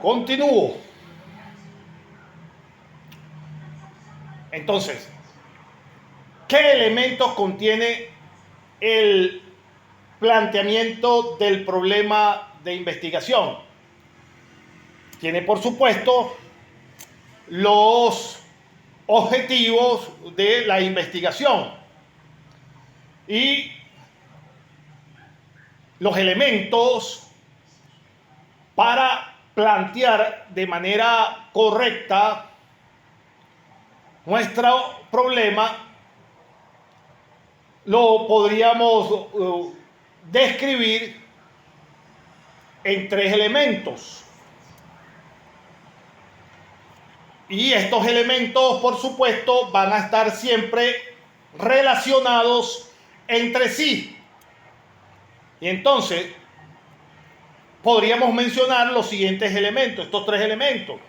Continúo. Entonces, ¿qué elementos contiene el planteamiento del problema de investigación? Tiene, por supuesto, los objetivos de la investigación y los elementos para plantear de manera correcta nuestro problema. Lo podríamos describir en tres elementos. Y estos elementos, por supuesto, van a estar siempre relacionados entre sí. Y entonces, podríamos mencionar los siguientes elementos, estos tres elementos.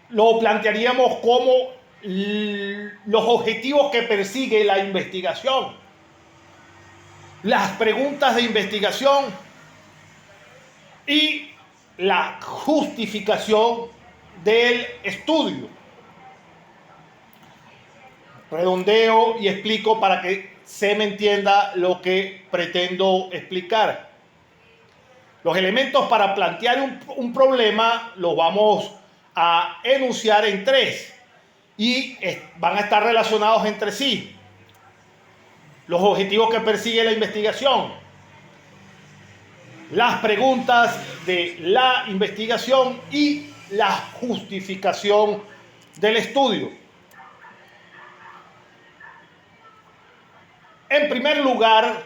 Lo plantearíamos como los objetivos que persigue la investigación, las preguntas de investigación y la justificación del estudio. Redondeo y explico para que se me entienda lo que pretendo explicar. Los elementos para plantear un problema los vamos a enunciar en tres y van a estar relacionados entre sí. Los objetivos que persigue la investigación, las preguntas de la investigación y la justificación del estudio. En primer lugar,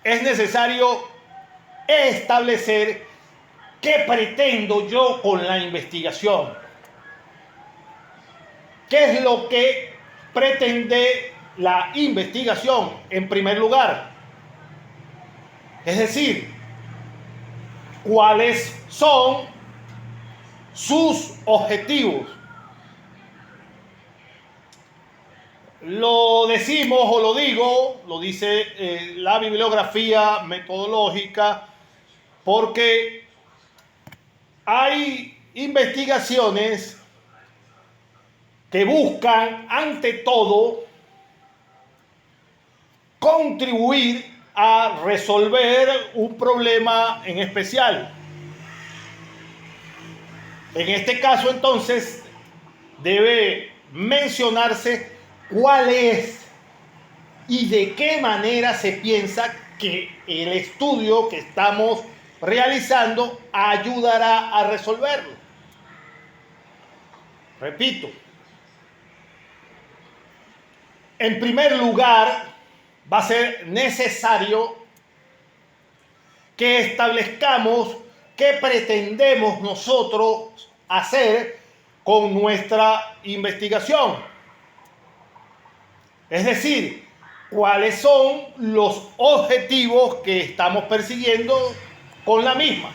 es necesario establecer qué pretendo yo con la investigación. ¿Qué es lo que pretende la investigación en primer lugar? Es decir, ¿cuáles son sus objetivos? Lo decimos o lo digo, lo dice la bibliografía metodológica, porque hay investigaciones que buscan, ante todo, contribuir a resolver un problema en especial. En este caso, entonces, debe mencionarse cuál es y de qué manera se piensa que el estudio que estamos realizando ayudará a resolverlo. Repito, en primer lugar, va a ser necesario que establezcamos qué pretendemos nosotros hacer con nuestra investigación. Es decir, cuáles son los objetivos que estamos persiguiendo con la misma.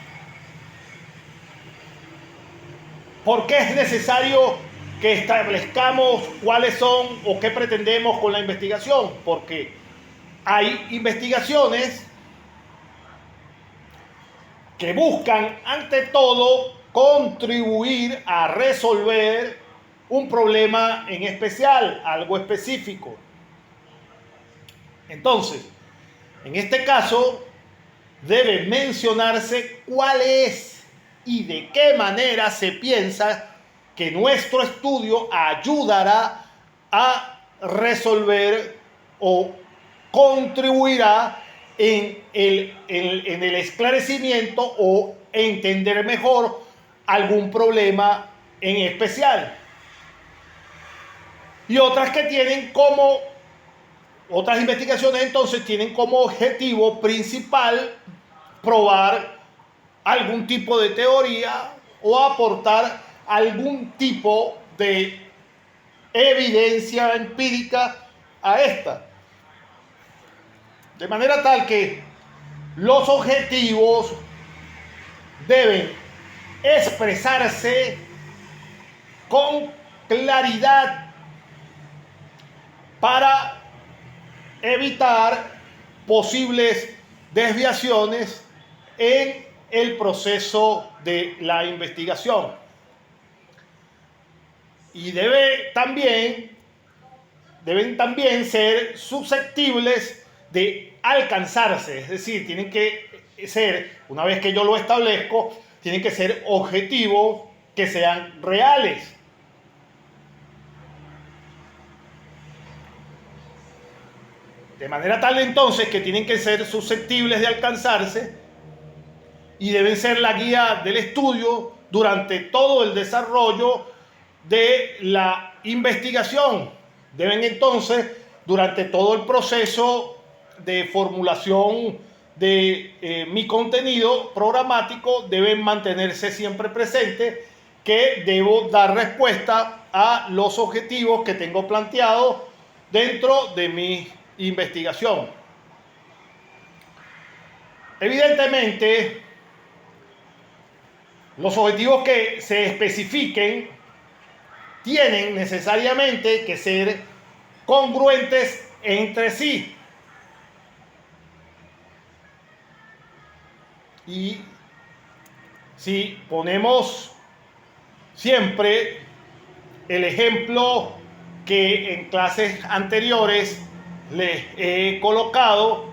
¿Por qué es necesario que establezcamos cuáles son o qué pretendemos con la investigación? Porque hay investigaciones que buscan, ante todo, contribuir a resolver un problema en especial, algo específico. Entonces, en este caso, debe mencionarse cuál es y de qué manera se piensa que nuestro estudio ayudará a resolver o contribuirá en el esclarecimiento o entender mejor algún problema en especial. Y otras investigaciones entonces tienen como objetivo principal probar algún tipo de teoría o aportar algún tipo de evidencia empírica a esta. De manera tal que los objetivos deben expresarse con claridad para evitar posibles desviaciones en el proceso de la investigación. Y deben también ser susceptibles de alcanzarse, es decir, tienen que ser, una vez que yo lo establezco, tienen que ser objetivos que sean reales. De manera tal entonces que tienen que ser susceptibles de alcanzarse y deben ser la guía del estudio durante todo el desarrollo de la investigación. Deben entonces, durante todo el proceso de formulación de mi contenido programático, deben mantenerse siempre presentes que debo dar respuesta a los objetivos que tengo planteados dentro de mi investigación. Evidentemente, los objetivos que se especifiquen tienen necesariamente que ser congruentes entre sí. Y si ponemos siempre el ejemplo que en clases anteriores les he colocado,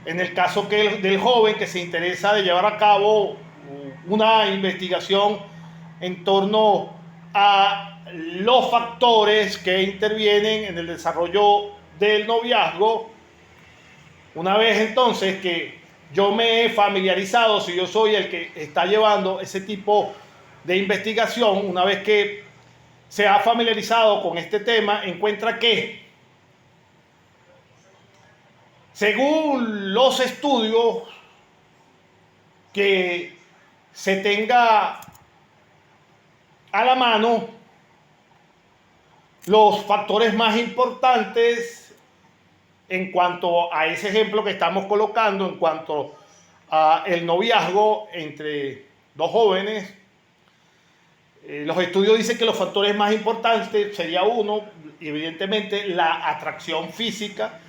en el caso del joven que se interesa de llevar a cabo una investigación en torno a los factores que intervienen en el desarrollo del noviazgo. Una vez entonces que yo me he familiarizado, si yo soy el que está llevando ese tipo de investigación, una vez que se ha familiarizado con este tema, encuentra que, según los estudios que se tenga a la mano, los factores más importantes en cuanto a ese ejemplo que estamos colocando, en cuanto a el noviazgo entre dos jóvenes, los estudios dicen que los factores más importantes sería uno, evidentemente, la atracción física,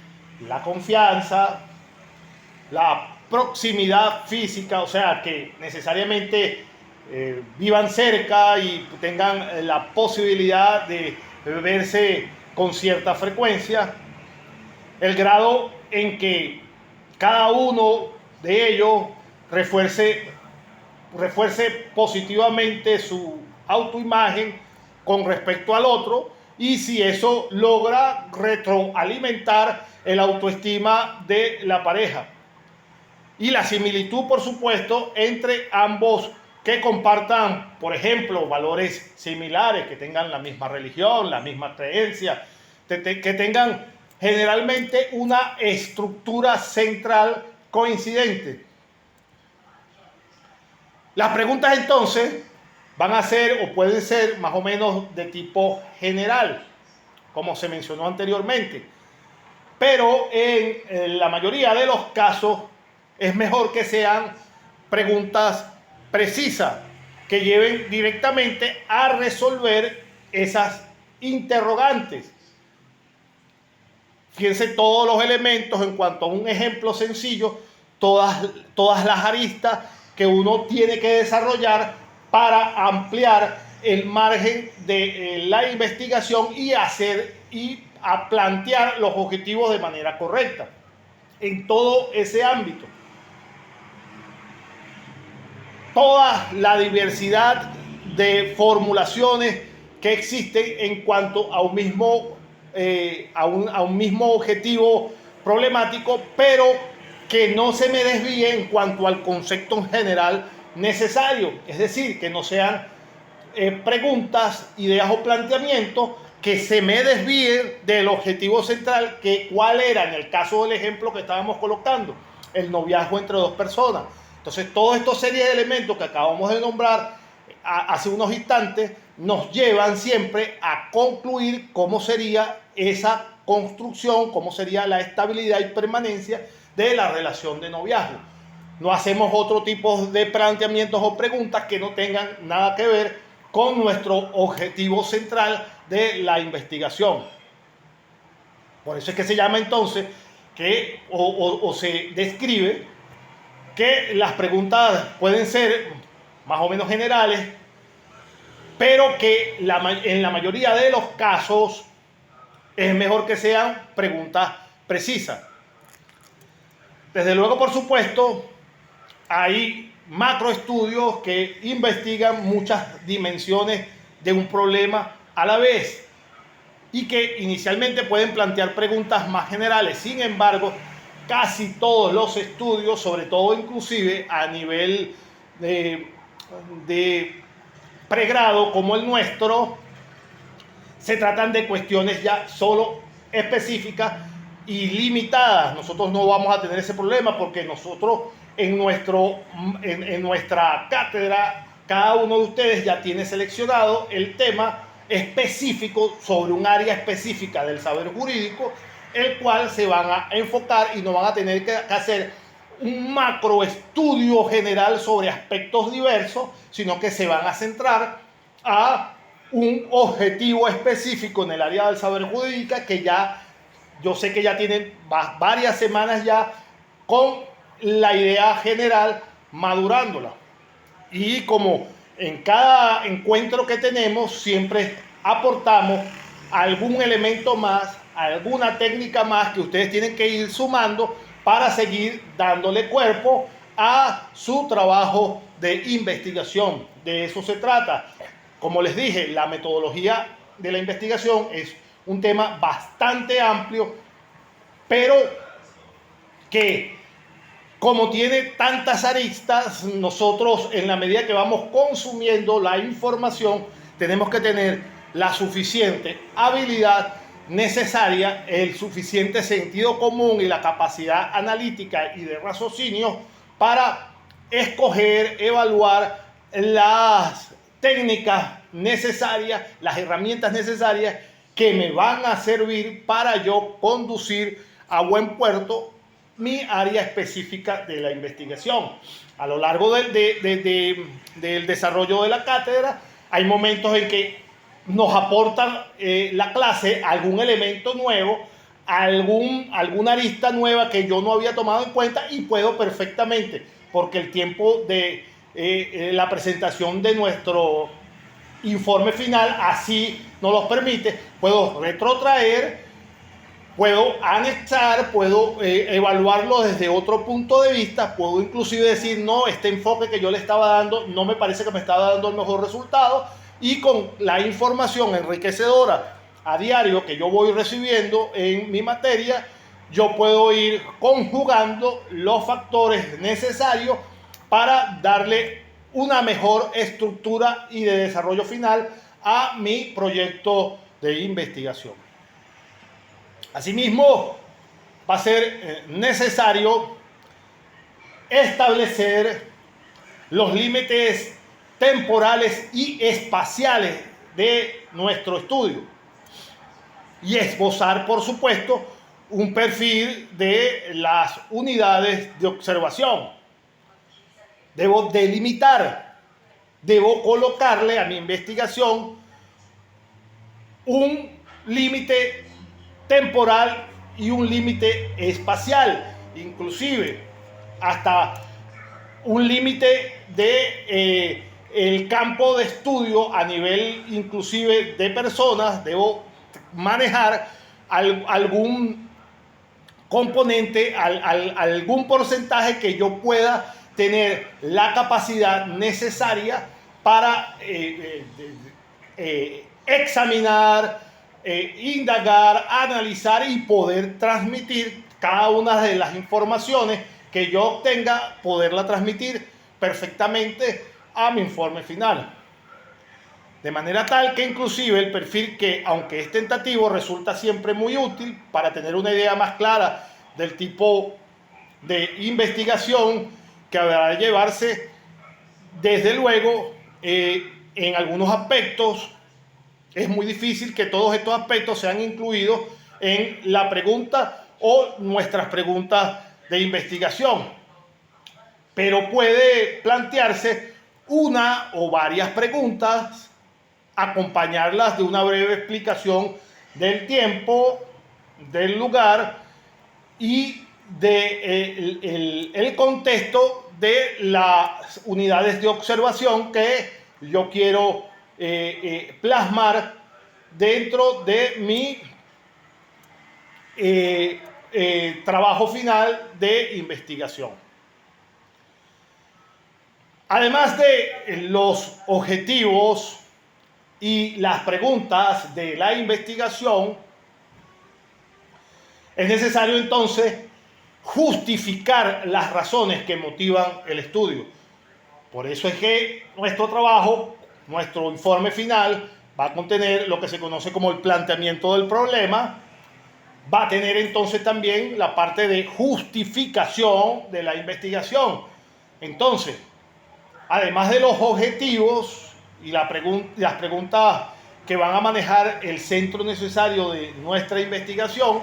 la confianza, la proximidad física, o sea, que necesariamente vivan cerca y tengan la posibilidad de verse con cierta frecuencia, el grado en que cada uno de ellos refuerce positivamente su autoimagen con respecto al otro, y si eso logra retroalimentar el autoestima de la pareja. Y la similitud, por supuesto, entre ambos que compartan, por ejemplo, valores similares, que tengan la misma religión, la misma creencia, que tengan generalmente una estructura central coincidente. Las preguntas entonces van a ser o pueden ser más o menos de tipo general, como se mencionó anteriormente. Pero en la mayoría de los casos es mejor que sean preguntas precisas, que lleven directamente a resolver esas interrogantes. Fíjense todos los elementos en cuanto a un ejemplo sencillo, todas las aristas que uno tiene que desarrollar para ampliar el margen de la investigación y a plantear los objetivos de manera correcta en todo ese ámbito. Toda la diversidad de formulaciones que existen en cuanto a un mismo objetivo problemático, pero que no se me desvíe en cuanto al concepto en general necesario, es decir, que no sean preguntas, ideas o planteamientos que se me desvíen del objetivo central, que cuál era en el caso del ejemplo que estábamos colocando, el noviazgo entre dos personas. Entonces, todos estos series de elementos que acabamos de nombrar hace unos instantes nos llevan siempre a concluir cómo sería esa construcción, cómo sería la estabilidad y permanencia de la relación de noviazgo. No hacemos otro tipo de planteamientos o preguntas que no tengan nada que ver con nuestro objetivo central de la investigación. Por eso es que se llama entonces que o se describe que las preguntas pueden ser más o menos generales, pero que en la mayoría de los casos es mejor que sean preguntas precisas. Desde luego, por supuesto, hay macroestudios que investigan muchas dimensiones de un problema a la vez y que inicialmente pueden plantear preguntas más generales. Sin embargo, casi todos los estudios, sobre todo inclusive a nivel de pregrado como el nuestro, se tratan de cuestiones ya solo específicas y limitadas. Nosotros no vamos a tener ese problema porque nosotros en nuestra cátedra, cada uno de ustedes ya tiene seleccionado el tema específico sobre un área específica del saber jurídico, el cual se van a enfocar y no van a tener que hacer un macro estudio general sobre aspectos diversos, sino que se van a centrar a un objetivo específico en el área del saber jurídico que ya, yo sé que ya tienen varias semanas ya con la idea general madurándola. Y como en cada encuentro que tenemos siempre aportamos algún elemento más, alguna técnica más que ustedes tienen que ir sumando para seguir dándole cuerpo a su trabajo de investigación. De eso se trata. Como les dije, la metodología de la investigación es un tema bastante amplio, pero que como tiene tantas aristas, nosotros en la medida que vamos consumiendo la información, tenemos que tener la suficiente habilidad necesaria, el suficiente sentido común y la capacidad analítica y de raciocinio para escoger, evaluar las técnicas necesarias, las herramientas necesarias que me van a servir para yo conducir a buen puerto mi área específica de la investigación. A lo largo del desarrollo de la cátedra hay momentos en que nos aportan la clase algún elemento nuevo, alguna arista nueva que yo no había tomado en cuenta y puedo perfectamente, porque el tiempo de la presentación de nuestro informe final así nos lo permite, puedo retrotraer, puedo anexar, puedo evaluarlo desde otro punto de vista, puedo inclusive decir, no, este enfoque que yo le estaba dando no me parece que me estaba dando el mejor resultado, y con la información enriquecedora a diario que yo voy recibiendo en mi materia, yo puedo ir conjugando los factores necesarios para darle una mejor estructura y de desarrollo final a mi proyecto de investigación. Asimismo, va a ser necesario establecer los límites temporales y espaciales de nuestro estudio y esbozar, por supuesto, un perfil de las unidades de observación. Debo delimitar, debo colocarle a mi investigación un límite temporal y un límite espacial, inclusive hasta un límite de el campo de estudio a nivel inclusive de personas. Debo manejar algún componente, algún porcentaje que yo pueda tener la capacidad necesaria para examinar, indagar, analizar y poder transmitir cada una de las informaciones que yo obtenga, poderla transmitir perfectamente a mi informe final. De manera tal que inclusive el perfil, que aunque es tentativo, resulta siempre muy útil para tener una idea más clara del tipo de investigación que habrá de llevarse, desde luego, en algunos aspectos. Es muy difícil que todos estos aspectos sean incluidos en la pregunta o nuestras preguntas de investigación. Pero puede plantearse una o varias preguntas, acompañarlas de una breve explicación del tiempo, del lugar y del el contexto de las unidades de observación que yo quiero plasmar dentro de mi trabajo final de investigación. Además de los objetivos y las preguntas de la investigación, es necesario entonces justificar las razones que motivan el estudio. Por eso es que nuestro trabajo, nuestro informe final, va a contener lo que se conoce como el planteamiento del problema. Va a tener entonces también la parte de justificación de la investigación. Entonces, además de los objetivos y las preguntas que van a manejar el centro necesario de nuestra investigación,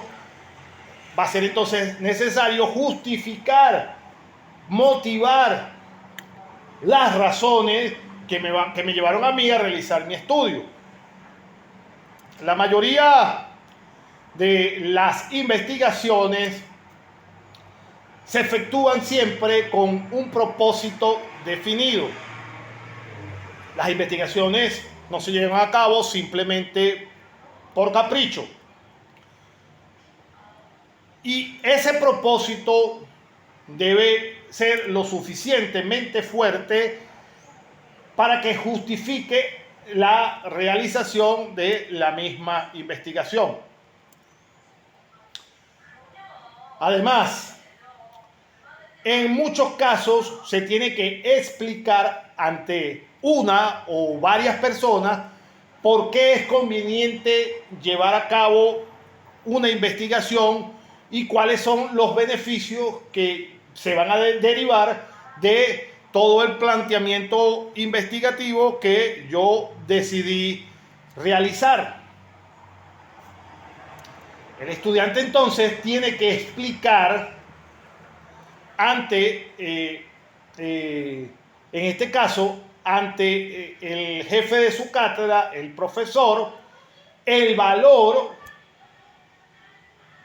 va a ser entonces necesario justificar, motivar las razones que me llevaron a mí a realizar mi estudio. La mayoría de las investigaciones se efectúan siempre con un propósito definido. Las investigaciones no se llevan a cabo simplemente por capricho. Y ese propósito debe ser lo suficientemente fuerte para que justifique la realización de la misma investigación. Además, en muchos casos se tiene que explicar ante una o varias personas por qué es conveniente llevar a cabo una investigación y cuáles son los beneficios que se van a derivar de todo el planteamiento investigativo que yo decidí realizar. El estudiante entonces tiene que explicar ante, en este caso, ante el jefe de su cátedra, el profesor, el valor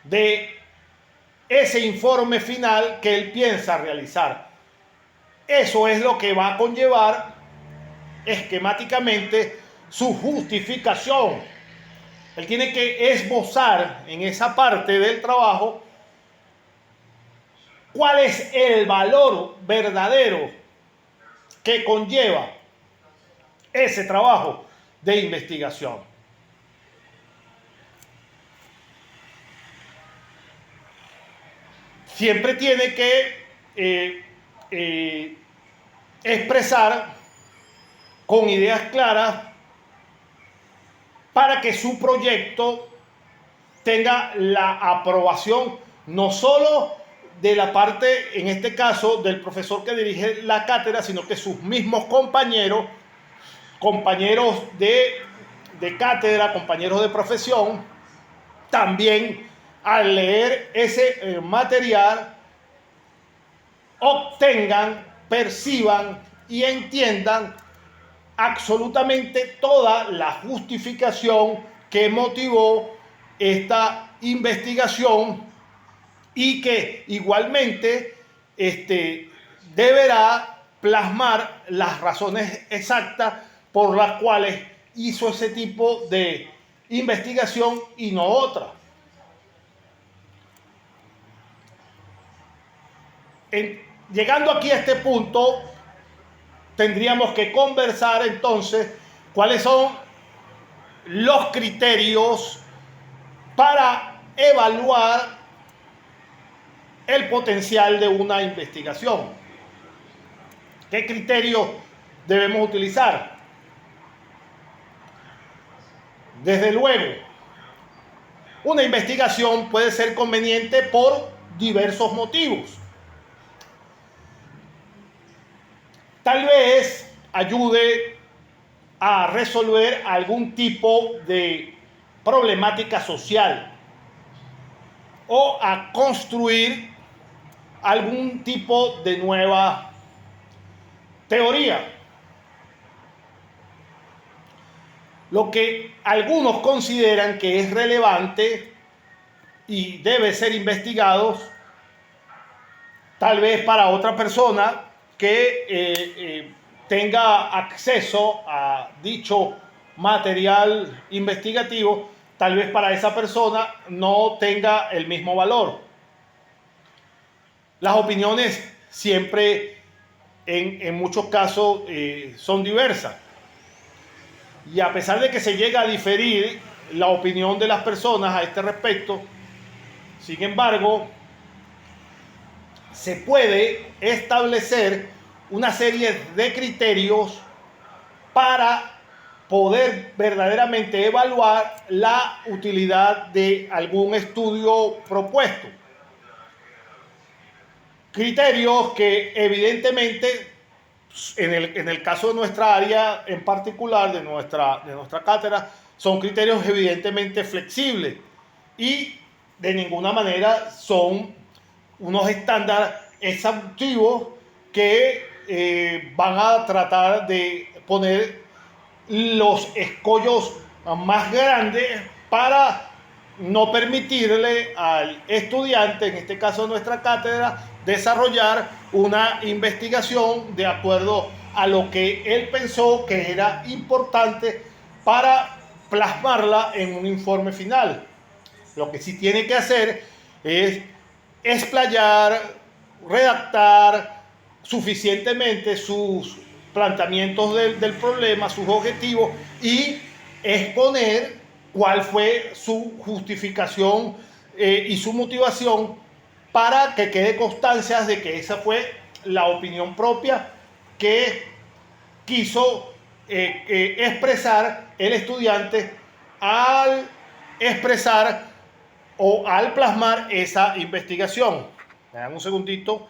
de ese informe final que él piensa realizar. Eso es lo que va a conllevar esquemáticamente su justificación. Él tiene que esbozar en esa parte del trabajo cuál es el valor verdadero que conlleva ese trabajo de investigación. Siempre tiene que expresar con ideas claras para que su proyecto tenga la aprobación no solo de la parte, en este caso, del profesor que dirige la cátedra, sino que sus mismos compañeros de cátedra, compañeros de profesión, también al leer ese material obtengan, perciban y entiendan absolutamente toda la justificación que motivó esta investigación y que igualmente deberá plasmar las razones exactas por las cuales hizo ese tipo de investigación y no otra. Llegando aquí a este punto, tendríamos que conversar entonces cuáles son los criterios para evaluar el potencial de una investigación. ¿Qué criterios debemos utilizar? Desde luego, una investigación puede ser conveniente por diversos motivos. Tal vez ayude a resolver algún tipo de problemática social o a construir algún tipo de nueva teoría. Lo que algunos consideran que es relevante y debe ser investigado, tal vez para otra persona que tenga acceso a dicho material investigativo, tal vez para esa persona no tenga el mismo valor. Las opiniones siempre, en muchos casos, son diversas. Y a pesar de que se llega a diferir la opinión de las personas a este respecto, sin embargo, se puede establecer una serie de criterios para poder verdaderamente evaluar la utilidad de algún estudio propuesto. Criterios que evidentemente, en el caso de nuestra área en particular, de nuestra cátedra, son criterios evidentemente flexibles y de ninguna manera son unos estándares exhaustivos que van a tratar de poner los escollos más grandes para no permitirle al estudiante, en este caso de nuestra cátedra, desarrollar una investigación de acuerdo a lo que él pensó que era importante para plasmarla en un informe final. Lo que sí tiene que hacer es explayar, redactar suficientemente sus planteamientos del problema, sus objetivos, y exponer cuál fue su justificación y su motivación, para que quede constancia de que esa fue la opinión propia que quiso expresar el estudiante al expresar o al plasmar esa investigación. Me dan un segundito.